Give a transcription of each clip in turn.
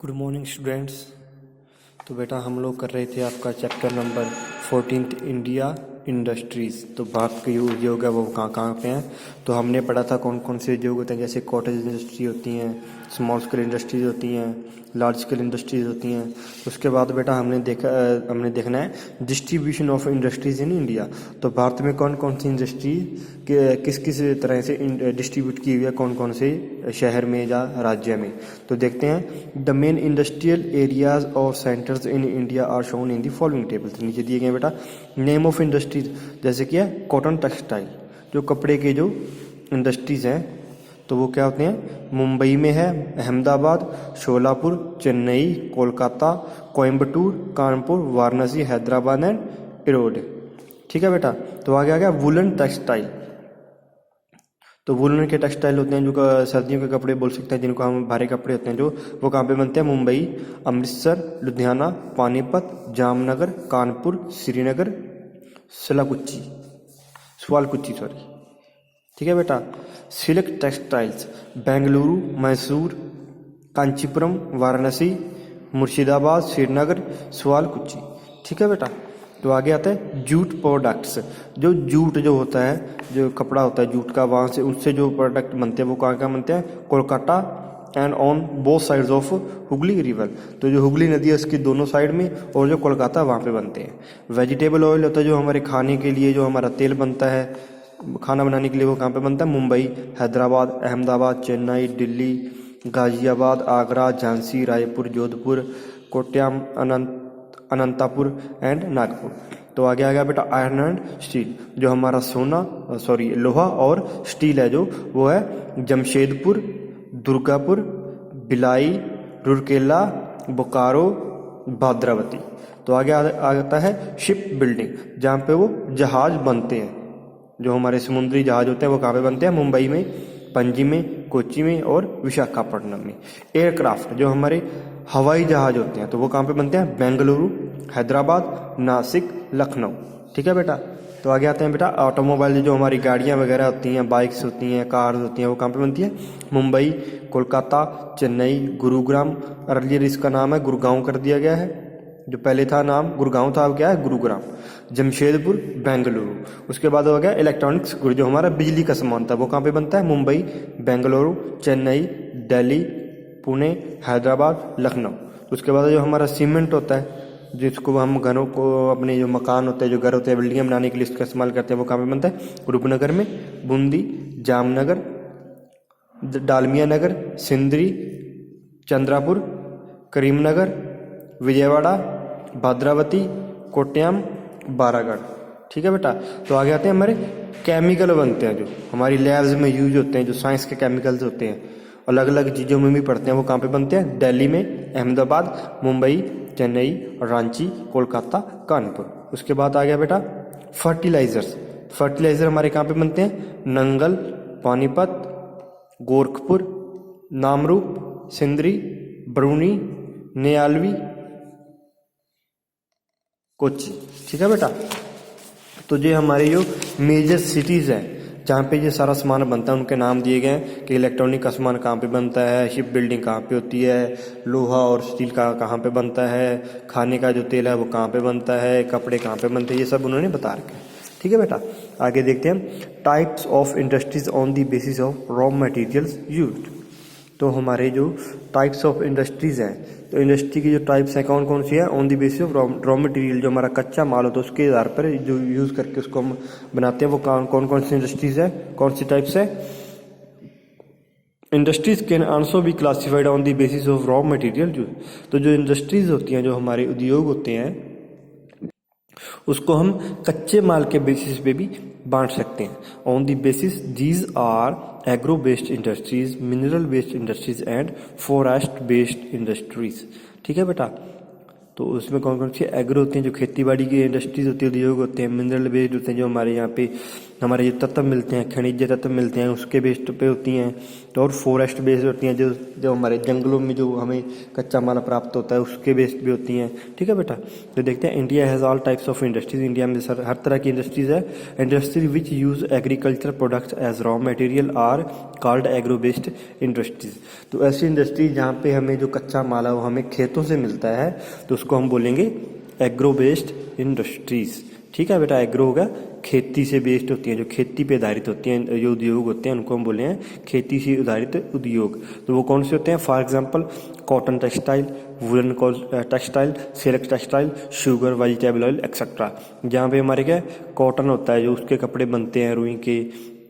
Good morning students. तो बेटा हम लोग कर रहे थे आपका चैप्टर नंबर 14 इंडिया इंडस्ट्रीज़। तो भारत के जो उद्योग है वो कहाँ कहाँ पे हैं। तो हमने पढ़ा था कौन कौन से उद्योग होते हैं, जैसे कॉटेज इंडस्ट्री होती हैं, स्मॉल स्केल इंडस्ट्रीज होती हैं, लार्ज स्केल इंडस्ट्रीज होती हैं। उसके बाद बेटा हमने देखना है distribution of industries in India. तो भारत में कौन कौन सी इंडस्ट्री किस किस तरह से डिस्ट्रीब्यूट की हुई है, कौन कौन से शहर में या राज्य में। तो देखते हैं द मेन इंडस्ट्रियल एरियाज और centres in India are shown in the following tables. नीचे दिए गए बेटा नेम ऑफ इंडस्ट्रीज, जैसे कि है कॉटन टेक्सटाइल, जो कपड़े के जो इंडस्ट्रीज हैं तो वो क्या होते हैं, मुंबई में है, अहमदाबाद, शोलापुर, चेन्नई, कोलकाता, कोयम्बटूर, कानपुर, वाराणसी, हैदराबाद एंड इरोड। ठीक है बेटा। तो आगे आ गया वुलन टेक्सटाइल। तो वुलन के टेक्सटाइल होते हैं जो सर्दियों के कपड़े बोल सकते हैं, जिनको हम भारी कपड़े होते हैं जो वो कहाँ पे बनते हैं, मुंबई, अमृतसर, लुधियाना, पानीपत, जामनगर, कानपुर, श्रीनगर, स्वालकुची सॉरी। ठीक है बेटा। Silk textiles Bengaluru, Mysore, Kanchipuram, Varanasi, Murshidabad, Srinagar, Sualkuchi. ठीक है बेटा। तो आगे आता है जूट प्रोडक्ट्स। जो जूट जो होता है, जो कपड़ा होता है जूट का, वहाँ से उससे जो प्रोडक्ट बनते हैं वो कहाँ कहाँ बनते हैं, Kolkata and on both sides of Hooghly river. तो जो हुगली नदी है उसकी दोनों साइड में, और जो कोलकाता वहाँ पे बनते हैं। वेजिटेबल ऑयल होता है जो हमारे खाने के लिए, जो हमारा तेल बनता है खाना बनाने के लिए, वो कहाँ पे बनता है, मुंबई, हैदराबाद, अहमदाबाद, चेन्नई, दिल्ली, गाजियाबाद, आगरा, झांसी, रायपुर, जोधपुर, कोट्याम, अनंतापुर एंड नागपुर। तो आगे आ गया बेटा आयरन एंड स्टील। जो हमारा लोहा और स्टील है जो वो है जमशेदपुर, दुर्गापुर, भिलाई, रूरकेला, बोकारो, भद्रावती। तो आगे आता है शिप बिल्डिंग, जहाँ पे वो जहाज बनते हैं, जो हमारे समुद्री जहाज होते हैं वो कहाँ पे बनते हैं, मुंबई में, पणजी में, कोच्चि में और विशाखापट्टनम में। एयरक्राफ्ट जो हमारे हवाई जहाज होते हैं तो वो कहाँ पे बनते हैं, बेंगलुरु, हैदराबाद, नासिक, लखनऊ। ठीक है बेटा। तो आगे आते हैं बेटा ऑटोमोबाइल, जो हमारी गाड़ियाँ वगैरह होती हैं, बाइक्स होती हैं, कार्स होती हैं, वो कहाँ पे बनती है, मुंबई, कोलकाता, चेन्नई, गुरुग्राम। अर्लियर इसका नाम है गुड़गांव कर दिया गया है, जो पहले था नाम गुड़गांव था, अब क्या है गुरुग्राम। जमशेदपुर, बेंगलुरु। उसके बाद हो गया इलेक्ट्रॉनिक्स, जो हमारा बिजली का सामान था वो कहाँ पे बनता है, मुंबई, बेंगलुरु, चेन्नई, दिल्ली, पुणे, हैदराबाद, लखनऊ। उसके बाद जो हमारा सीमेंट होता है, जिसको हम घरों को, अपने जो मकान होते हैं, जो घर होते हैं, बिल्डिंग बनाने के लिए इसका इस्तेमाल करते हैं, वो कहाँ पे बनता है, रूपनगर में, बूंदी, जामनगर, डालमिया नगर, सिंदरी, चंद्रापुर, करीमनगर, विजयवाड़ा, भद्रावती, कोट्याम, बारागढ़। ठीक है बेटा। तो आगे आते हैं हमारे केमिकल बनते हैं जो हमारी लैब्स में यूज होते हैं, जो साइंस के केमिकल्स होते हैं, अलग अलग चीज़ों में भी पढ़ते हैं, वो कहाँ पे बनते हैं, दिल्ली में, अहमदाबाद, मुंबई, चेन्नई, रांची, कोलकाता, कानपुर। उसके बाद आ गया बेटा फर्टिलाइजर्स। फर्टिलाइजर हमारे कहाँ पे बनते हैं, नंगल, पानीपत, गोरखपुर, नामरूप, सिंदरी, बरूनी, नियालवी, कोच्चि। ठीक है बेटा। तो ये हमारी जो मेजर सिटीज़ हैं जहाँ पे ये सारा सामान बनता है उनके नाम दिए गए हैं कि इलेक्ट्रॉनिक का सामान कहाँ पे बनता है, शिप बिल्डिंग कहाँ पे होती है, लोहा और स्टील का कहाँ पे बनता है, खाने का जो तेल है वो कहाँ पे बनता है, कपड़े कहाँ पे बनते हैं, ये सब उन्होंने बता रखे हैं। ठीक है बेटा। आगे देखते हैं types of industries on the basis of raw materials used. तो हमारे जो टाइप्स ऑफ इंडस्ट्रीज हैं, तो इंडस्ट्री की जो टाइप्स हैं कौन कौन सी है, on the basis of raw material, जो हमारा कच्चा माल होता है उसके आधार पर जो यूज़ करके उसको हम बनाते हैं, वो कौन कौन सी इंडस्ट्रीज है, कौन सी टाइप्स है। Industries can also be classified on the basis of raw material use. तो जो इंडस्ट्रीज होती हैं, जो हमारे उद्योग होते हैं, उसको हम कच्चे माल के बेसिस पे भी बांट सकते हैं। On the basis these are agro based industries, mineral based industries and forest based industries. ठीक है बेटा। तो उसमें कौन कौन सी एग्रो होती हैं, जो खेती बाड़ी की इंडस्ट्रीज होती है, उद्योग होते हैं। मिनरल बेस्ड होते हैं, जो हमारे यहाँ पे हमारे जो तत्व मिलते हैं, खनिज तत्व मिलते हैं, उसके बेस्ड पे होती हैं। तो और फॉरेस्ट बेस्ड होती हैं, जो जो हमारे जंगलों में जो हमें कच्चा माल प्राप्त होता है उसके बेस्ड भी होती हैं। ठीक है बेटा। तो देखते हैं, India has all types of industries. India में सर हर तरह की इंडस्ट्रीज है। Industries which use agriculture products as raw material are called agro based industries. तो ऐसी इंडस्ट्री जहाँ पे हमें जो कच्चा माल है वो हमें खेतों से मिलता है, तो उसको हम बोलेंगे एग्रो बेस्ड इंडस्ट्रीज। ठीक है बेटा। एग्रो होगा खेती से बेस्ड होती हैं, जो खेती पे आधारित होती हैं, जो उद्योग होते हैं उनको हम बोले हैं खेती से आधारित उद्योग। तो वो कौन से होते हैं? For example cotton textile, woollen textile, silk textile, sugar, vegetable oil etcetera. जहाँ पे हमारे क्या कॉटन होता है, जो उसके कपड़े बनते हैं रुई के,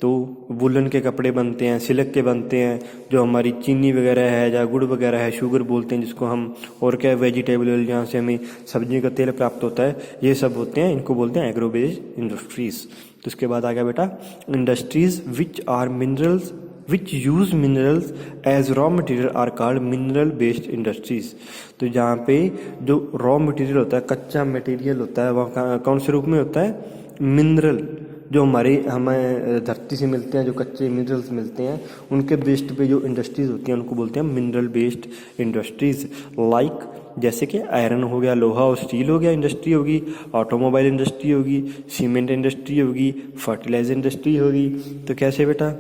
तो वुलन के कपड़े बनते हैं, सिल्क के बनते हैं, जो हमारी चीनी वगैरह है या गुड़ वगैरह है, शुगर बोलते हैं जिसको हम, और क्या वेजिटेबल ऑयल जहाँ से हमें सब्जियों का तेल प्राप्त होता है, ये सब होते हैं, इनको बोलते हैं एग्रो बेस्ड इंडस्ट्रीज। तो उसके बाद आ गया बेटा industries which are minerals which use minerals as raw material are called mineral based industries. तो जहाँ पे जो रॉ मटेरियल होता है, कच्चा मटेरियल होता है, वह कौन से रूप में होता है? मिनरल, जो हमें धरती से मिलते हैं, जो कच्चे मिनरल्स मिलते हैं, उनके बेस्ड पे जो इंडस्ट्रीज होती हैं उनको बोलते हैं मिनरल बेस्ड इंडस्ट्रीज। लाइक जैसे कि आयरन हो गया, लोहा और स्टील हो गया इंडस्ट्री होगी, ऑटोमोबाइल इंडस्ट्री होगी, सीमेंट इंडस्ट्री होगी, फर्टिलाइजर इंडस्ट्री होगी। तो कैसे बेटा?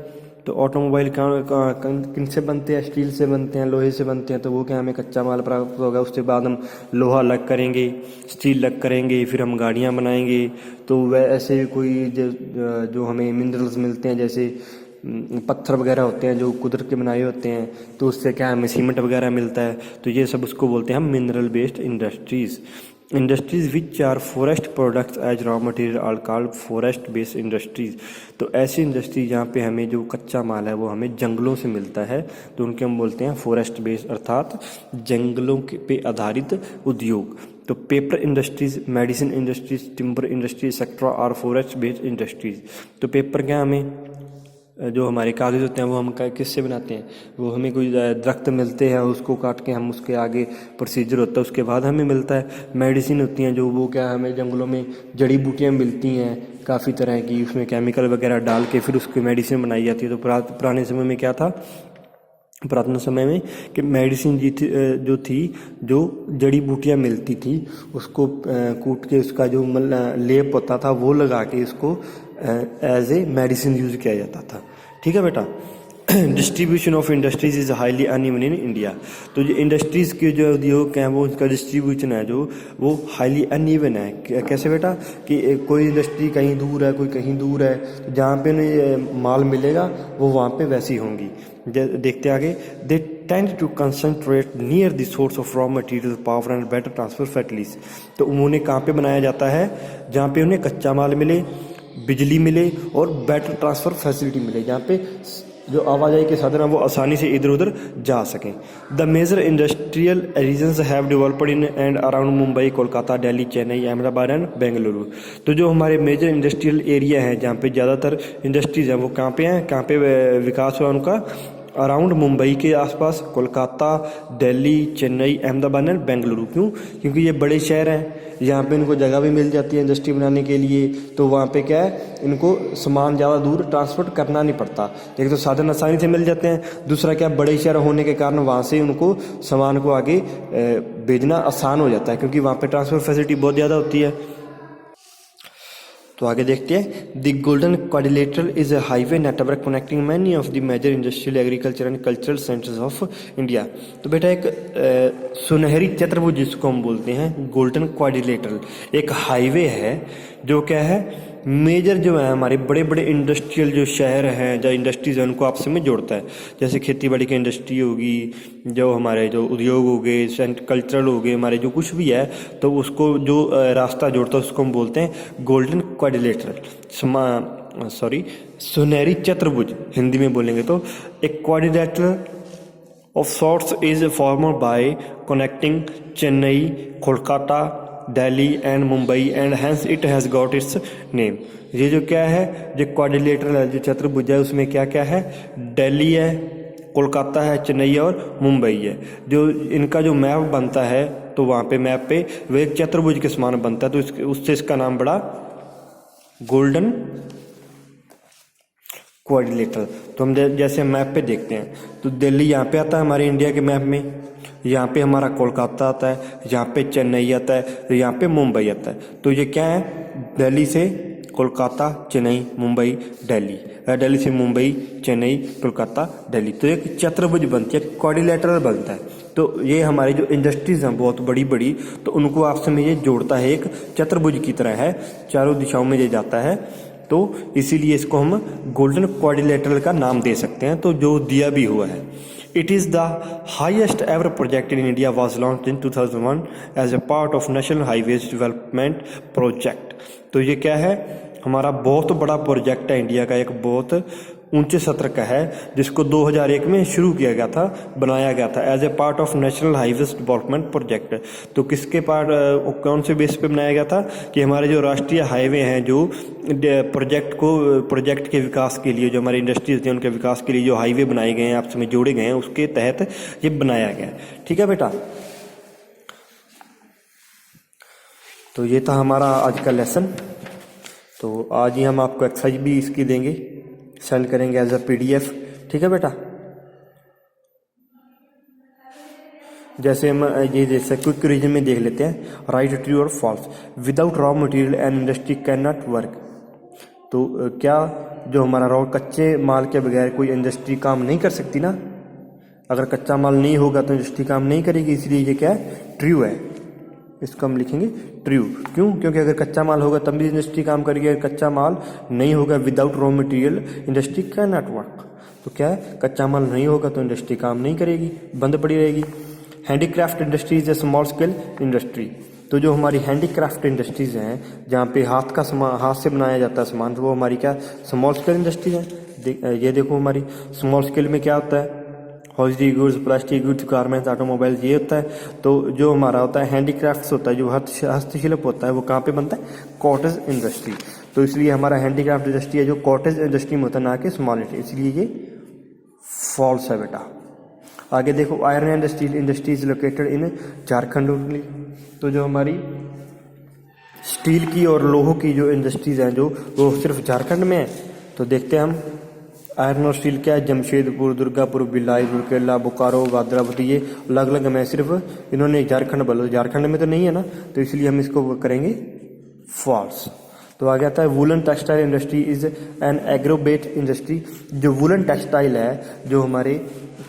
तो ऑटोमोबाइल किन से बनते हैं? स्टील से बनते हैं, लोहे से बनते हैं। तो वो क्या हमें कच्चा माल प्राप्त होगा, उसके बाद हम लोहा अलग करेंगे, स्टील अलग करेंगे, फिर हम गाड़ियाँ बनाएंगे। तो वह ऐसे कोई जो हमें मिनरल्स मिलते हैं, जैसे पत्थर वगैरह होते हैं जो कुदरत के बनाए होते हैं, तो उससे क्या हमें सीमेंट वगैरह मिलता है। तो ये सब उसको बोलते हैं हम mineral based industries. Industries which are forest products as raw material are called forest based industries. तो ऐसी इंडस्ट्री जहाँ पे हमें जो कच्चा माल है वो हमें जंगलों से मिलता है, तो उनके हम बोलते हैं फॉरेस्ट बेस्ड, अर्थात जंगलों के पे आधारित उद्योग। तो paper industries, medicine industries, timber industries sector are forest based industries. तो पेपर क्या हमें जो हमारे कागज़ होते हैं वो हम किससे बनाते हैं? वो हमें कोई दरख्त मिलते हैं, उसको काट के हम उसके आगे प्रोसीजर होता है, उसके बाद हमें मिलता है। मेडिसिन होती हैं जो, वो क्या हमें जंगलों में जड़ी बूटियाँ मिलती हैं काफ़ी तरह की, उसमें केमिकल वगैरह डाल के फिर उसकी मेडिसिन बनाई जाती है। तो पुराने समय में क्या था, पुरातन समय में कि मेडिसिन जो थी, जो जड़ी बूटियाँ मिलती थी, उसको कूट के उसका जो लेप होता था वो लगा के इसको एज ए मेडिसिन यूज किया जाता था। ठीक है बेटा। Distribution of industries is highly uneven in India. तो जो इंडस्ट्रीज के जो उद्योग हैं वो उसका डिस्ट्रीब्यूशन है जो वो हाईली अनइवन है। कैसे बेटा? कि कोई इंडस्ट्री कहीं दूर है, कोई कहीं दूर है, तो जहाँ पे उन्हें माल मिलेगा वो वहाँ पे वैसी होंगी। देखते आगे, they tend to concentrate near the source of raw material power and better transfer facilities. तो उन्होंने कहाँ पे बनाया जाता है? जहाँ पे उन्हें कच्चा माल मिले, बिजली मिले और बेटर ट्रांसफर फैसिलिटी मिले, जहाँ पे जो आवाजाही के साधन हैं वो आसानी से इधर उधर जा सकें। The major industrial regions have developed in and around Mumbai, Kolkata, Delhi, Chennai, Ahmedabad and Bengaluru. तो जो हमारे मेजर इंडस्ट्रियल एरिया हैं जहाँ पे ज़्यादातर इंडस्ट्रीज हैं वो कहाँ पे हैं, कहाँ पे विकास हुआ उनका? अराउंड मुंबई के आसपास, कोलकाता, दिल्ली, चेन्नई, अहमदाबाद एंड बेंगलुरु। क्यों? क्योंकि ये बड़े शहर हैं, यहाँ पे इनको जगह भी मिल जाती है इंडस्ट्री बनाने के लिए। तो वहाँ पे क्या है, इनको सामान ज़्यादा दूर ट्रांसपोर्ट करना नहीं पड़ता। एक तो साधन आसानी से मिल जाते हैं, दूसरा क्या, बड़े शहर होने के कारण वहाँ से उनको सामान को आगे भेजना आसान हो जाता है, क्योंकि वहाँ पे ट्रांसपोर्ट फैसिलिटी बहुत ज़्यादा होती है। तो आगे देखते हैं, the golden quadrilateral is a highway network connecting many of the major industrial, agriculture and cultural centres of India. तो बेटा एक सुनहरी चतुर्भुज जिसको हम बोलते हैं, गोल्डन क्वाड्रिलेटरल एक हाईवे है जो क्या है, मेजर जो है हमारे बड़े बड़े इंडस्ट्रियल जो शहर हैं, जो इंडस्ट्रीज हैं, उनको आपस में जोड़ता है। जैसे खेती बाड़ी की इंडस्ट्री होगी, जो हमारे जो उद्योग हो गए, कल्चरल हो गए, हमारे जो कुछ भी है, तो उसको जो रास्ता जोड़ता है उसको हम बोलते हैं गोल्डन क्वाड्रिलेटरल, सुनहरी चतुर्भुज हिंदी में बोलेंगे तो। एक quadrilateral of sorts is formed by connecting Chennai, Kolkata, Delhi and Mumbai and hence it has got its name. ये जो क्या है, जो क्वाड्रिलेटरल है, जो चतुर्भुज है, उसमें क्या क्या है, दिल्ली है, कोलकाता है, चेन्नई और मुंबई है। जो इनका जो मैप बनता है तो वहाँ पे मैप पे वो एक चतुर्भुज के समान बनता है, तो उससे इसका नाम पड़ा गोल्डन क्वाड्रिलेटरल। तो हम जैसे मैप पे देखते हैं तो दिल्ली यहाँ पे आता है हमारे इंडिया के मैप में, यहाँ पे हमारा कोलकाता आता है, यहाँ पे चेन्नई आता है, तो यहाँ पे मुंबई आता है। तो ये क्या है, दिल्ली से कोलकाता, चेन्नई, मुंबई, दिल्ली, दिल्ली से मुंबई, चेन्नई, कोलकाता, दिल्ली, तो एक चतुर्भुज बनती है, क्वाड्रिलेटरल बनता है। तो ये हमारी जो इंडस्ट्रीज हैं बहुत बड़ी बड़ी, तो उनको आपस में ये जोड़ता है, एक चतुर्भुज की तरह है, चारों दिशाओं में ये जाता है, तो इसीलिए इसको हम गोल्डन क्वाड्रिलेटरल का नाम दे सकते हैं, तो जो दिया भी हुआ है। It is the highest ever project in India, was launched in 2001 as a part of National Highways Development Project। तो ये क्या है, हमारा बहुत बड़ा प्रोजेक्ट है इंडिया का, एक बहुत ऊंचे सत्र का है, जिसको 2001 में शुरू किया गया था, बनाया गया था as a part of national highways development project. तो किसके पार्ट, कौन से बेस पे बनाया गया था कि हमारे जो राष्ट्रीय हाईवे हैं, जो प्रोजेक्ट के विकास के लिए, जो हमारी इंडस्ट्रीज हैं उनके विकास के लिए जो हाईवे बनाए गए हैं, आपस में जोड़े गए हैं, उसके तहत ये बनाया गया। ठीक है बेटा, तो ये था हमारा आज का लेसन। तो आज ही हम आपको एक्सरसाइज भी इसकी देंगे, सेंड करेंगे एज अ PDF। ठीक है बेटा, जैसे हम ये जैसे क्विक रीजन में देख लेते हैं, राइट, ट्रू और false. Without raw material and industry can not work. तो क्या जो हमारा रॉ कच्चे माल के बगैर कोई इंडस्ट्री काम नहीं कर सकती ना, अगर कच्चा माल नहीं होगा तो इंडस्ट्री काम नहीं करेगी, इसलिए ये क्या है, ट्रू है। इसको हम लिखेंगे ट्रू। क्यों? क्योंकि अगर कच्चा माल होगा तब भी इंडस्ट्री काम करेगी, अगर कच्चा माल नहीं होगा, without raw material industry can not work. तो क्या है, कच्चा माल नहीं होगा तो इंडस्ट्री काम नहीं करेगी, बंद पड़ी रहेगी। Handicraft industry is a small scale industry. तो जो हमारी हैंडीक्राफ्ट इंडस्ट्रीज हैं, जहाँ पे हाथ का सामान, हाथ से बनाया जाता है सामान, तो वो हमारी क्या स्मॉल स्केल इंडस्ट्री है। ये देखो हमारी स्मॉल स्केल में क्या होता है, hosiery goods, plastic goods, garments, automobiles, ये होता है। तो जो हमारा होता है हैंडीक्राफ्ट्स होता है, जो हस्तशिल्प होता है, वो कहाँ पे बनता है, कॉटेज इंडस्ट्री। तो इसलिए हमारा हैंडीक्राफ्ट इंडस्ट्री है जो कॉटेज इंडस्ट्री में होता है, ना कि स्मॉल इंडस्ट्री, इसलिए ये फॉल्स है बेटा। आगे देखो, iron and steel industry is located in Jharkhand only. तो जो हमारी स्टील की और लोहो की जो इंडस्ट्रीज हैं, जो वो सिर्फ झारखंड में है। तो देखते हैं हम, आयरन और स्टील क्या है, जमशेदपुर, दुर्गापुर, भिलाई, रुरकेला, बोकारो, भाद्रावती, ये अलग अलग में, सिर्फ इन्होंने झारखंड बोला, झारखंड में तो नहीं है ना, तो इसलिए हम इसको करेंगे फॉल्स। तो आगे आता है woollen textile industry is an agro based industry. जो वुलन टेक्सटाइल है, जो हमारे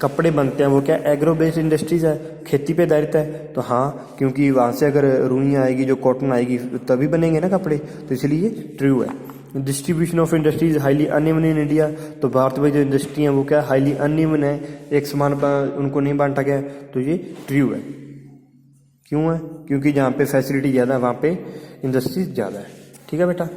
कपड़े बनते हैं, वो क्या एग्रो बेस्ड इंडस्ट्रीज है, खेती पे आधारित है। तो हाँ, क्योंकि वहाँ से अगर रुई आएगी, जो कॉटन आएगी, तभी बनेंगे ना कपड़े, तो इसलिए ट्रू है। Distribution of industries highly uneven in India. तो भारत में जो इंडस्ट्री है वो क्या हाईली अनइवन है, एक समान उनको नहीं बांटा गया, तो ये ट्रू है। क्यों है? क्योंकि जहाँ पे फैसिलिटी ज़्यादा है वहाँ पे इंडस्ट्रीज ज़्यादा है। ठीक है बेटा।